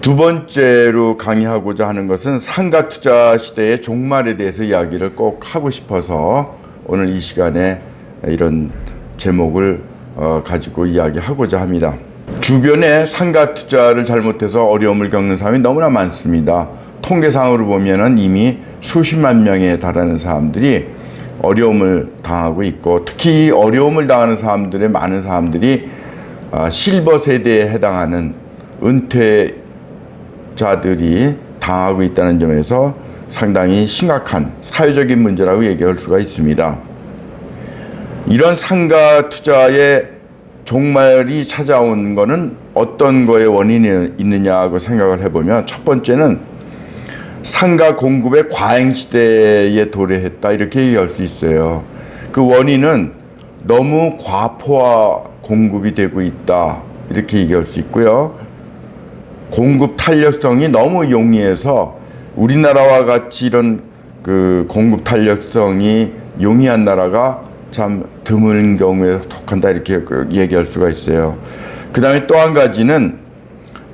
두 번째로 강의하고자 하는 것은 상가 투자 시대의 종말에 대해서 이야기를 꼭 하고 싶어서 오늘 이 시간에 이런 제목을 가지고 이야기하고자 합니다. 주변에 상가 투자를 잘못해서 어려움을 겪는 사람이 너무나 많습니다. 통계상으로 보면은 이미 수십만 명에 달하는 사람들이 어려움을 당하고 있고, 특히 어려움을 당하는 사람들의 많은 사람들이 실버 세대에 해당하는 은퇴자들이 당하고 있다는 점에서 상당히 심각한 사회적인 문제라고 얘기할 수가 있습니다. 이런 상가 투자의 종말이 찾아온 것은 어떤 거에 원인이 있느냐고 생각을 해보면, 첫 번째는 상가 공급의 과잉 시대에 도래했다, 이렇게 얘기할 수 있어요. 그 원인은 너무 과포화 공급이 되고 있다, 이렇게 얘기할 수 있고요. 공급 탄력성이 너무 용이해서 우리나라와 같이 이런 그 공급 탄력성이 용이한 나라가 참 드문 경우에 속한다, 이렇게 얘기할 수가 있어요. 그 다음에 또 한 가지는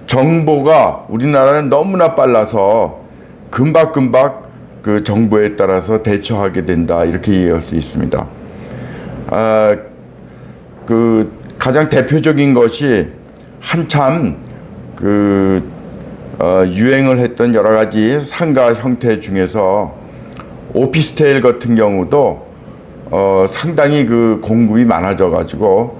정보가 우리나라는 너무나 빨라서 금박금박 그 정보에 따라서 대처하게 된다, 이렇게 얘기할 수 있습니다. 그 가장 대표적인 것이 한참 유행을 했던 여러 가지 상가 형태 중에서 오피스텔 같은 경우도 상당히 그 공급이 많아져 가지고,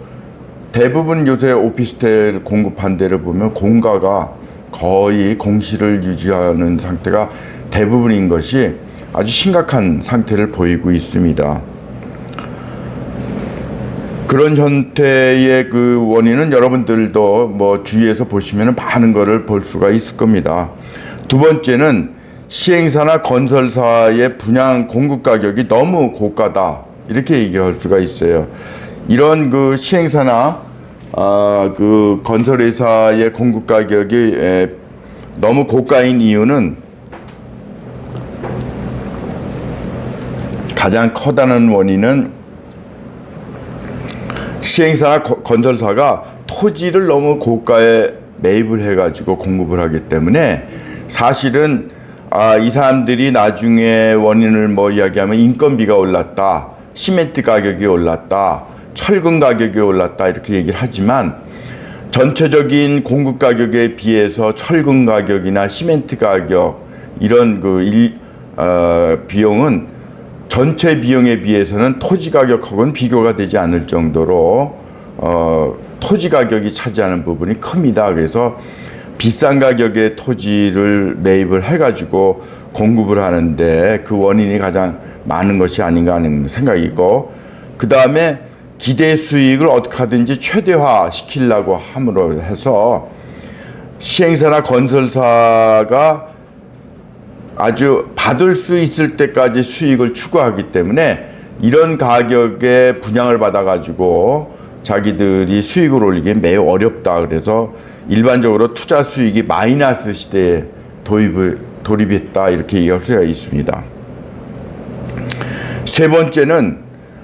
대부분 요새 오피스텔 공급한 데를 보면 공가가 거의 공시를 유지하는 상태가 대부분인 것이 아주 심각한 상태를 보이고 있습니다. 그런 형태의 그 원인은 여러분들도 뭐 주위에서 보시면 많은 거를 볼 수가 있을 겁니다. 두 번째는 시행사나 건설사의 분양 공급 가격이 너무 고가다, 이렇게 얘기할 수가 있어요. 이런 그 시행사나 그 건설회사의 공급 가격이 너무 고가인 이유는 가장 커다란 원인은 시행사나 건설사가 토지를 너무 고가에 매입을 해가지고 공급을 하기 때문에, 사실은 이 사람들이 나중에 원인을 뭐 이야기하면 인건비가 올랐다, 시멘트 가격이 올랐다, 철근 가격이 올랐다, 이렇게 얘기를 하지만 전체적인 공급 가격에 비해서 철근 가격이나 시멘트 가격 이런 비용은 전체 비용에 비해서는 토지 가격하고는 비교가 되지 않을 정도로 토지 가격이 차지하는 부분이 큽니다. 그래서 비싼 가격의 토지를 매입을 해가지고 공급을 하는데 그 원인이 가장 많은 것이 아닌가 하는 생각이고, 그 다음에 기대 수익을 어떻게 하든지 최대화 시키려고 함으로 해서 시행사나 건설사가 아주 받을 수 있을 때까지 수익을 추구하기 때문에 이런 가격에 분양을 받아가지고 자기들이 수익을 올리기 매우 어렵다. 그래서 일반적으로 투자 수익이 마이너스 시대에 돌입했다, 이렇게 얘기할 수가 있습니다. 세 번째는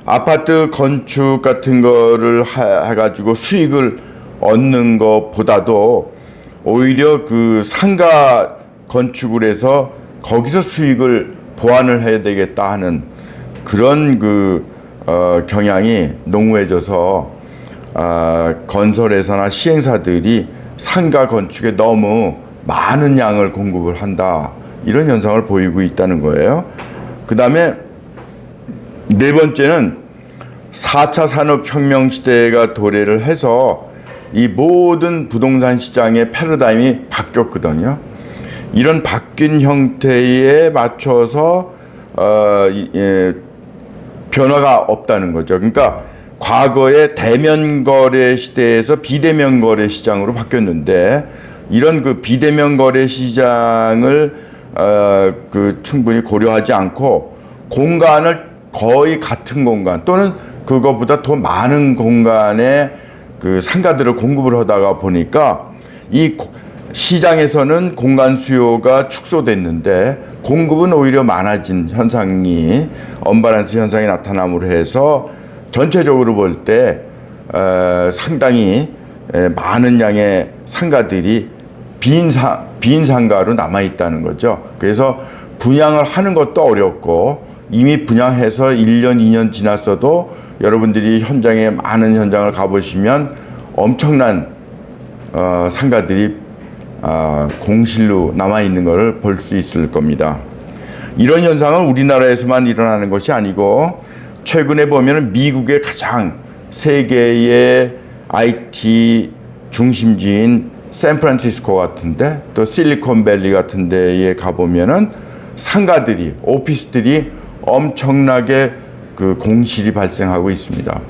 아파트 건축 같은 거를 해가지고 수익을 얻는 것보다도 오히려 그 상가 건축을 해서 거기서 수익을 보완을 해야 되겠다 하는 그런 경향이 농후해져서 건설회사나 시행사들이 상가 건축에 너무 많은 양을 공급을 한다, 이런 현상을 보이고 있다는 거예요. 그 다음에 네 번째는 4차 산업혁명 시대가 도래를 해서 이 모든 부동산 시장의 패러다임이 바뀌었거든요. 이런 바뀐 형태에 맞춰서 변화가 없다는 거죠. 그러니까 과거의 대면 거래 시대에서 비대면 거래 시장으로 바뀌었는데, 이런 그 비대면 거래 시장을 충분히 고려하지 않고 공간을 거의 같은 공간 또는 그것보다 더 많은 공간에 그 상가들을 공급을 하다가 보니까 이 시장에서는 공간 수요가 축소됐는데 공급은 오히려 많아진 현상이, 언밸런스 현상이 나타남으로 해서 전체적으로 볼 때 상당히 많은 양의 상가들이 빈 빈 상가로 남아 있다는 거죠. 그래서 분양을 하는 것도 어렵고 이미 분양해서 1년, 2년 지났어도 여러분들이 현장에 많은 현장을 가보시면 엄청난 상가들이 공실로 남아 있는 것을 볼 수 있을 겁니다. 이런 현상은 우리나라에서만 일어나는 것이 아니고 최근에 보면 미국의 가장 세계의 IT 중심지인 샌프란시스코 같은데 또 실리콘밸리 같은 데에 가보면은 상가들이, 오피스들이 엄청나게 그 공실이 발생하고 있습니다.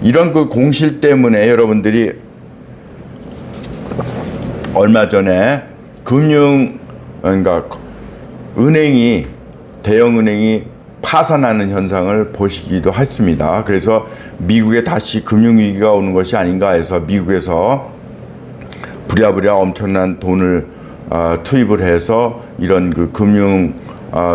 이런 그 공실 때문에 여러분들이 얼마 전에 그러니까 대형 은행이 파산하는 현상을 보시기도 했습니다. 그래서 미국에 다시 금융위기가 오는 것이 아닌가 해서 미국에서 부랴부랴 엄청난 돈을 투입을 해서 이런 그 금융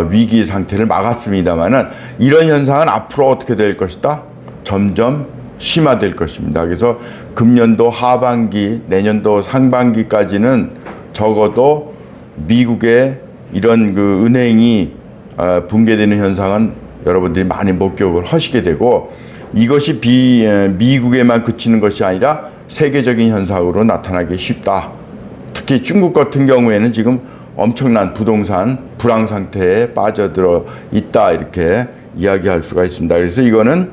위기 상태를 막았습니다만은 이런 현상은 앞으로 어떻게 될 것이다? 점점 심화될 것입니다. 그래서 금년도 하반기, 내년도 상반기까지는 적어도 미국의 이런 그 은행이 붕괴되는 현상은 여러분들이 많이 목격을 하시게 되고 이것이 미국에만 그치는 것이 아니라 세계적인 현상으로 나타나기 쉽다. 특히 중국 같은 경우에는 지금 엄청난 부동산 불황 상태에 빠져들어 있다 이렇게 이야기할 수가 있습니다. 그래서 이거는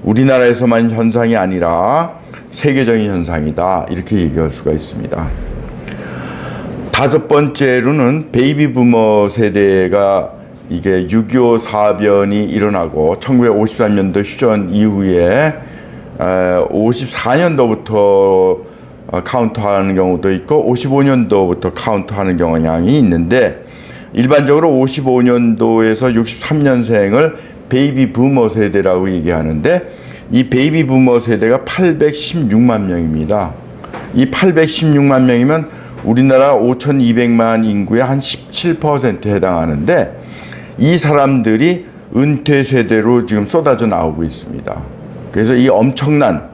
우리나라에서만 현상이 아니라 세계적인 현상이다 이렇게 얘기할 수가 있습니다. 다섯 번째로는 베이비 부머 세대가 이게 6.25 사변이 일어나고 1953년도 휴전 이후에 54년도부터 카운트하는 경우도 있고 55년도부터 카운트하는 경향이 있는데 일반적으로 55년도에서 63년생을 베이비 부머 세대라고 얘기하는데 이 베이비 부머 세대가 816만 명입니다. 이 816만 명이면 우리나라 5,200만 인구의 한 17%에 해당하는데 이 사람들이 은퇴 세대로 지금 쏟아져 나오고 있습니다. 그래서 이 엄청난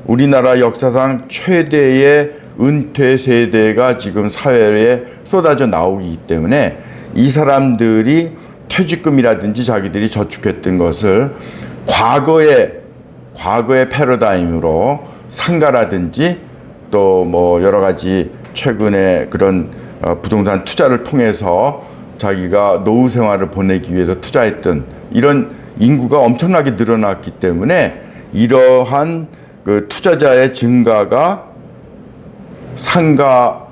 우리나라 역사상 최대의 은퇴 세대가 지금 사회에 쏟아져 나오기 때문에 이 사람들이 퇴직금이라든지 자기들이 저축했던 것을 과거의 패러다임으로 상가라든지 또 뭐 여러 가지 최근에 그런 부동산 투자를 통해서 자기가 노후 생활을 보내기 위해서 투자했던 이런 인구가 엄청나게 늘어났기 때문에 이러한 그 투자자의 증가가 상가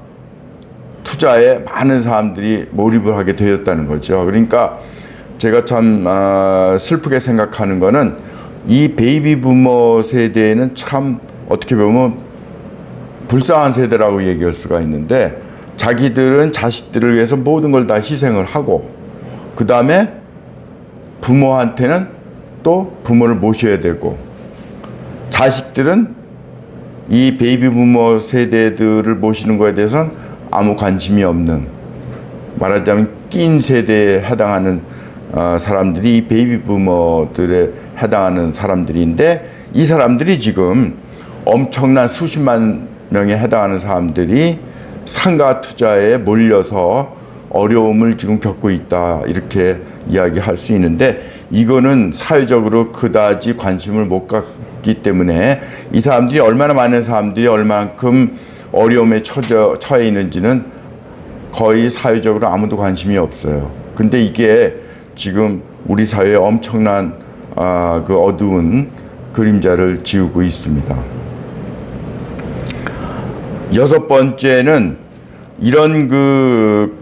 투자에 많은 사람들이 몰입을 하게 되었다는 거죠. 그러니까 제가 참 슬프게 생각하는 거는 이 베이비 부머 세대는 참 어떻게 보면 불쌍한 세대라고 얘기할 수가 있는데 자기들은 자식들을 위해서 모든 걸 다 희생을 하고 그 다음에 부모한테는 또 부모를 모셔야 되고 자식들은 이 베이비 부머 세대들을 모시는 것에 대해서는 아무 관심이 없는 말하자면 낀 세대에 해당하는 사람들이 이 베이비 부머들에 해당하는 사람들인데 이 사람들이 지금 엄청난 수십만 명에 해당하는 사람들이 상가 투자에 몰려서 어려움을 지금 겪고 있다 이렇게 이야기할 수 있는데 이거는 사회적으로 그다지 관심을 못 갖기 때문에 이 사람들이 얼마나 많은 사람들이 얼마만큼 어려움에 처해 있는지는 거의 사회적으로 아무도 관심이 없어요. 근데 이게 지금 우리 사회에 엄청난 그 어두운 그림자를 지우고 있습니다. 여섯 번째는 이런 그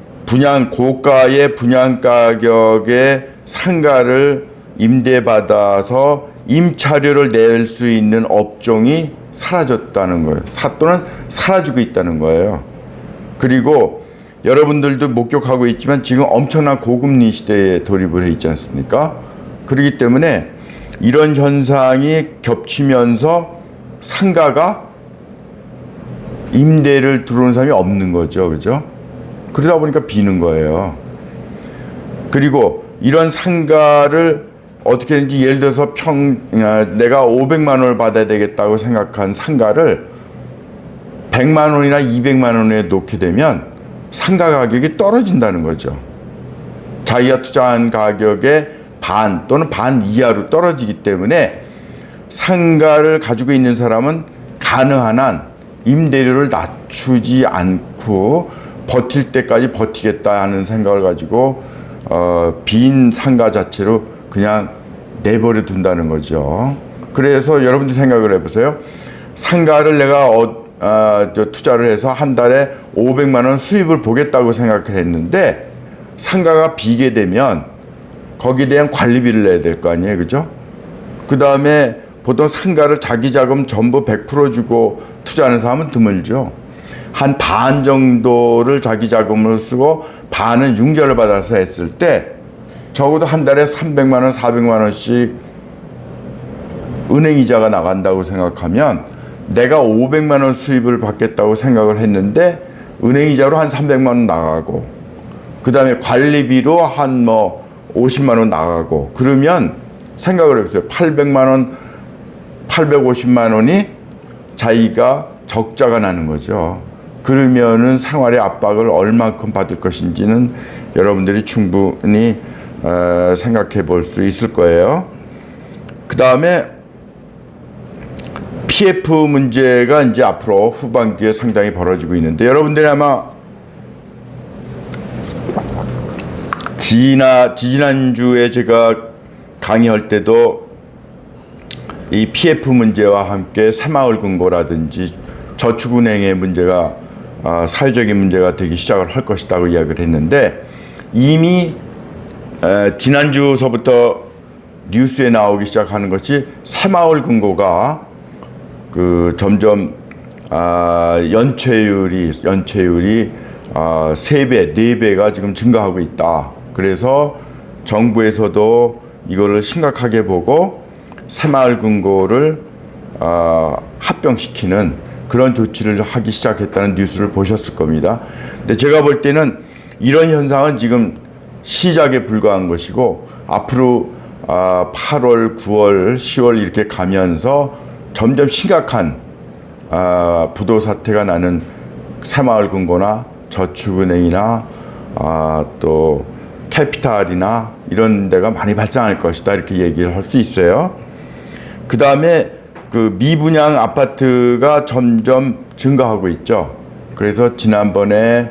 고가의 분양 가격의 상가를 임대받아서 임차료를 낼 수 있는 업종이 사라졌다는 거예요. 또는 사라지고 있다는 거예요. 그리고 여러분들도 목격하고 있지만 지금 엄청난 고금리 시대에 돌입을 해 있지 않습니까? 그렇기 때문에 이런 현상이 겹치면서 상가가 임대를 들어오는 사람이 없는 거죠. 그죠? 그러다 보니까 비는 거예요. 그리고 이런 상가를 어떻게 했는지 예를 들어서 내가 500만 원을 받아야 되겠다고 생각한 상가를 100만 원이나 200만 원에 놓게 되면 상가 가격이 떨어진다는 거죠. 자기가 투자한 가격의 반 또는 반 이하로 떨어지기 때문에 상가를 가지고 있는 사람은 가능한 한 임대료를 낮추지 않고 버틸 때까지 버티겠다 하는 생각을 가지고 빈 상가 자체로 그냥 내버려 둔다는 거죠. 그래서 여러분들 생각을 해보세요. 상가를 내가 투자를 해서 한 달에 500만 원 수입을 보겠다고 생각을 했는데 상가가 비게 되면 거기에 대한 관리비를 내야 될 거 아니에요, 그죠? 그 다음에 보통 상가를 자기 자금 전부 100% 주고 투자하는 사람은 드물죠. 한 반 정도를 자기 자금으로 쓰고 반은 융자를 받아서 했을 때 적어도 한 달에 300만 원, 400만 원씩 은행이자가 나간다고 생각하면 내가 500만 원 수입을 받겠다고 생각을 했는데 은행이자로 한 300만 원 나가고 그 다음에 관리비로 한 50만 원 나가고 그러면 생각을 해보세요. 800만 원, 850만 원이 자기가 적자가 나는 거죠. 그러면은 생활의 압박을 얼만큼 받을 것인지는 여러분들이 충분히 생각해 볼 수 있을 거예요. 그 다음에 PF 문제가 이제 앞으로 후반기에 상당히 벌어지고 있는데 여러분들이 아마 지난주에 제가 강의할 때도 이 PF 문제와 함께 새마을금고라든지 저축은행의 문제가 사회적인 문제가 되기 시작을 할 것이라고 이야기를 했는데 이미 지난주서부터 뉴스에 나오기 시작하는 것이 새마을금고가 점점 연체율이 3배, 4배가 지금 증가하고 있다. 그래서 정부에서도 이거를 심각하게 보고 새마을금고를 합병시키는 그런 조치를 하기 시작했다는 뉴스를 보셨을 겁니다. 근데 제가 볼 때는 이런 현상은 지금 시작에 불과한 것이고 앞으로 8월, 9월, 10월 이렇게 가면서 점점 심각한 부도 사태가 나는 새마을금고나 저축은행이나 또 캐피탈이나 이런 데가 많이 발생할 것이다 이렇게 얘기를 할 수 있어요. 그 다음에 그 미분양 아파트가 점점 증가하고 있죠. 그래서 지난번에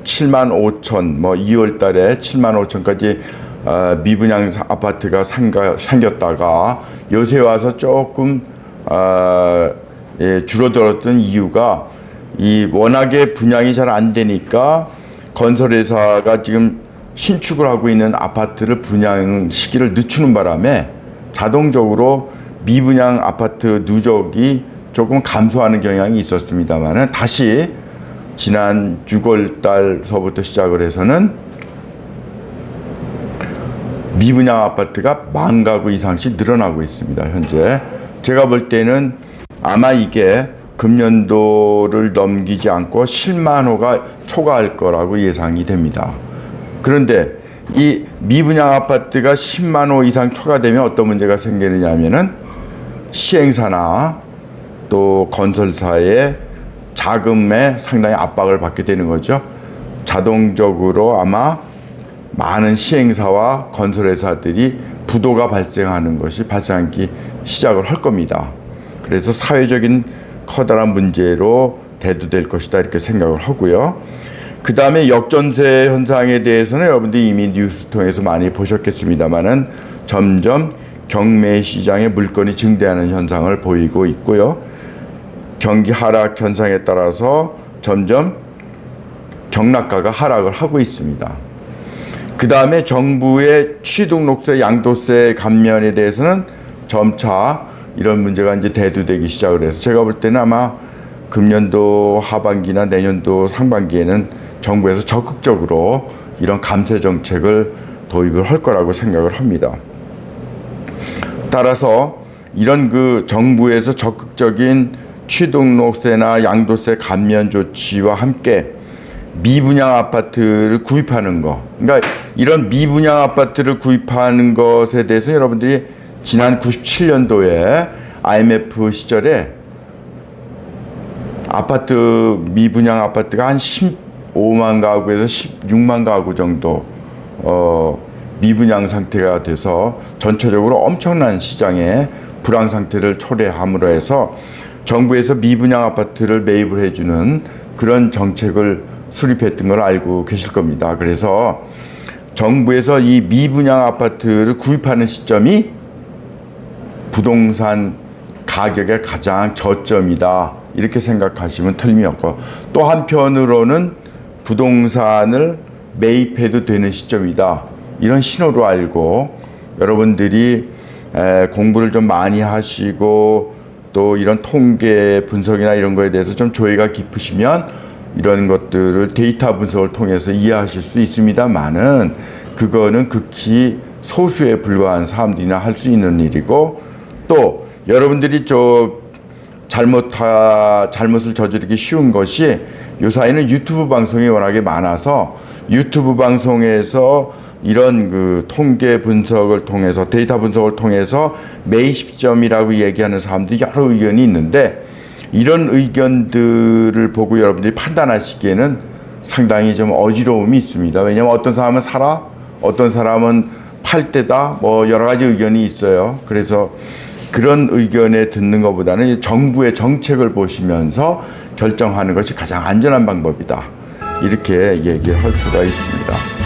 7만 5천, 2월 달에 7만 5천까지 미분양 아파트가 생겼다가 요새 와서 조금 줄어들었던 이유가 이 워낙에 분양이 잘 안 되니까 건설회사가 지금 신축을 하고 있는 아파트를 분양 시기를 늦추는 바람에 자동적으로 미분양 아파트 누적이 조금 감소하는 경향이 있었습니다만은 다시 지난 6월 달서부터 시작을 해서는 미분양 아파트가 10,000가구 이상씩 늘어나고 있습니다. 현재 제가 볼 때는 아마 이게 금년도를 넘기지 않고 10만 호가 초과할 거라고 예상이 됩니다. 그런데 이 미분양 아파트가 10만 호 이상 초과되면 어떤 문제가 생기느냐 하면은 시행사나 또 건설사의 자금에 상당히 압박을 받게 되는 거죠. 자동적으로 아마 많은 시행사와 건설회사들이 부도가 발생하기 시작을 할 겁니다. 그래서 사회적인 커다란 문제로 대두될 것이다 이렇게 생각을 하고요. 그 다음에 역전세 현상에 대해서는 여러분들이 이미 뉴스 통해서 많이 보셨겠습니다만은 점점 경매 시장에 물건이 증대하는 현상을 보이고 있고요. 경기 하락 현상에 따라서 점점 경락가가 하락을 하고 있습니다. 그 다음에 정부의 취등록세, 양도세 감면에 대해서는 점차 이런 문제가 이제 대두되기 시작을 해서 제가 볼 때는 아마 금년도 하반기나 내년도 상반기에는 정부에서 적극적으로 이런 감세 정책을 도입을 할 거라고 생각을 합니다. 따라서 이런 그 정부에서 적극적인 취등록세나 양도세 감면 조치와 함께 미분양 아파트를 구입하는 거, 그러니까 이런 미분양 아파트를 구입하는 것에 대해서 여러분들이 지난 97년도에 IMF 시절에 미분양 아파트가 한 15, 5만 가구에서 16만 가구 정도 미분양 상태가 돼서 전체적으로 엄청난 시장에 불황 상태를 초래함으로 해서 정부에서 미분양 아파트를 매입을 해주는 그런 정책을 수립했던 걸 알고 계실 겁니다. 그래서 정부에서 이 미분양 아파트를 구입하는 시점이 부동산 가격의 가장 저점이다. 이렇게 생각하시면 틀림이 없고, 또 한편으로는 부동산을 매입해도 되는 시점이다. 이런 신호로 알고 여러분들이 공부를 좀 많이 하시고 또 이런 통계 분석이나 이런 거에 대해서 좀 조예가 깊으시면 이런 것들을 데이터 분석을 통해서 이해하실 수 있습니다만은 그거는 극히 소수에 불과한 사람들이나 할 수 있는 일이고, 또 여러분들이 잘못을 저지르기 쉬운 것이 요사이는 유튜브 방송이 워낙에 많아서 유튜브 방송에서 이런 그 통계 분석을 통해서 데이터 분석을 통해서 매입 시점이라고 얘기하는 사람들이 여러 의견이 있는데, 이런 의견들을 보고 여러분들이 판단하시기에는 상당히 좀 어지러움이 있습니다. 왜냐하면 어떤 사람은 사라, 어떤 사람은 팔 때다, 뭐 여러 가지 의견이 있어요. 그래서 그런 의견에 듣는 것보다는 정부의 정책을 보시면서 결정하는 것이 가장 안전한 방법이다. 이렇게 얘기할 수가 있습니다.